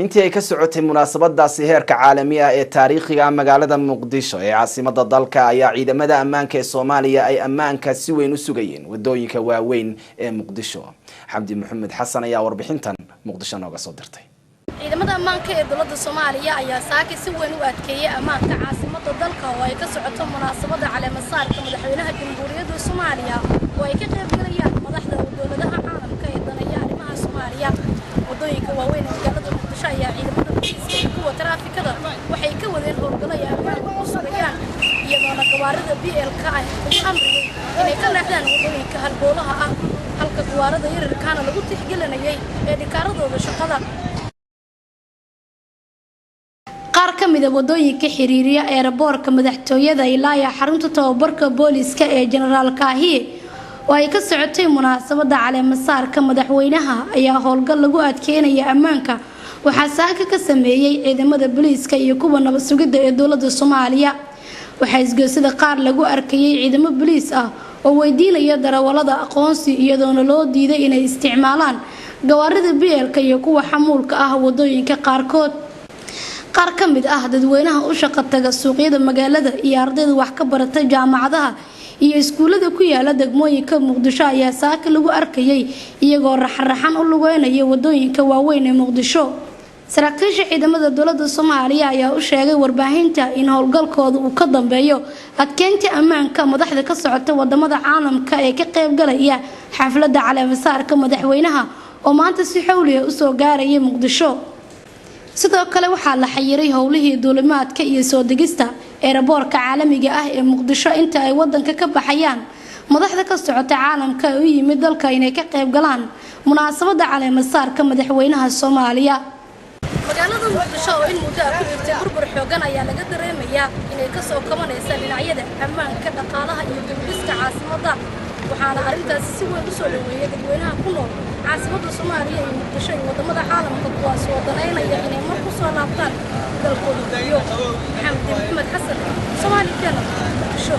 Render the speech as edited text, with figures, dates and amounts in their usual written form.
intii ay ka socotay munaasabadaasi heerka caalami ah ee taariikhiga magaalada Muqdisho ee caasimadda dalka ayaa ciidamada ammaanka ee Soomaaliya ay ammaanka si weyn u sugayeen wadooyinka waaweyn ee Muqdisho. Xamdi Maxamed Xasan ayaa warbixintan Muqdisho nooga soo dirtay. ciidamada ammaanka ee dowladda Soomaaliya ayaa saaki si weyn u adkeeyay ammaanka caasimadda dalka oo ay ka socoto munaasabada caleemasaarka madaxweynaha Jamhuuriyadda Soomaaliya oo ay ka qayb galayaan madaxda dowladaha caalamka ee danaya arrimaha Soomaaliya. wadooyinka waaweyn ee magaalada Muqdisho ayaa ciidamada booliiska iyo kuwa taraafikada waxay ka wadeen howlgallada ammaanka ku sugayaan iyadoo gawaarida BLK ay ku amriyay inay ka leexdaan wadooyinka halbowlaha ah halka gawaarida yaryarkaana lagu tixgelinayay ee dhikaaradooda shaqada. qaar ka mid ah wadooyinka xiriiriya airportka madaxtooyada ilaa xarunta tababarka booliiska ee General Kaahiye oo ay ka socotay munaasabada caleemasaarka madaxweynaha ayaa howlgal lagu adkeynaya ammaanka waxaa saaka ka sameeyay ciidamada booliiska iyo kuwa nabad sugidda ee dowladda Soomaaliya. waxaa isgoosida qaar lagu arkayay ciidamo booliis ah oo weydiinaya darawalada aqoonsi iyadoona loo diiday inay isticmaalaan gawaarida BLK iyo kuwa xamuulka ah wadooyinka qaarkood. qaar ka mid ah dadweynaha u shaqo taga suuqyada magaalada iyo ardayda wax ka barata jaamacadaha iyo iskuulada ku yaala degmooyinka Muqdisho ayaa saaka lagu arkayay iyagoo raxraxan u lugeynaya wadooyinka waaweyn ee Muqdisho. saraakiisha ciidamada dowladda Soomaaliya ayaa u sheegay warbaahinta in howlgalkooda uu ka dambeeyo adkeynta ammaanka madaxda ka socota wadamada caalamka ee ka qayb galaya xafladda caleemasaarka madaxweynaha oo maanta si xawli ah u soo gaaraya Muqdisho. sidoo kale waxaa la xayiray howlihii duulimaadka iyo soo degista airportka caalamiga ah ee Muqdisho inta ay wadanka ka baxayaan madaxda ka socota caalamka oo yimid dalka inay ka qayb galaan munaasabada caleemasaarka madaxweynaha Soomaaliya. magaalada Muqdisho oo in muddo ku jirtay burbur xoogan ayaa laga dareemayaa inay ka soo kabanaysa dhinacyada ammaanka dhaqaalaha iyo dowladda caasimadda waxaana arrintaasi si weyn u soo dhaweeyay dadweynaha ku nool caasimadda Soomaaliya iyo Muqdisho iyo wadamada caalamka kuwaas oo danaynaya inay mar ku soo laabtaan dalkooda. Xamdi Maxamed Xasan, Soomaali Channel, Muqdisho.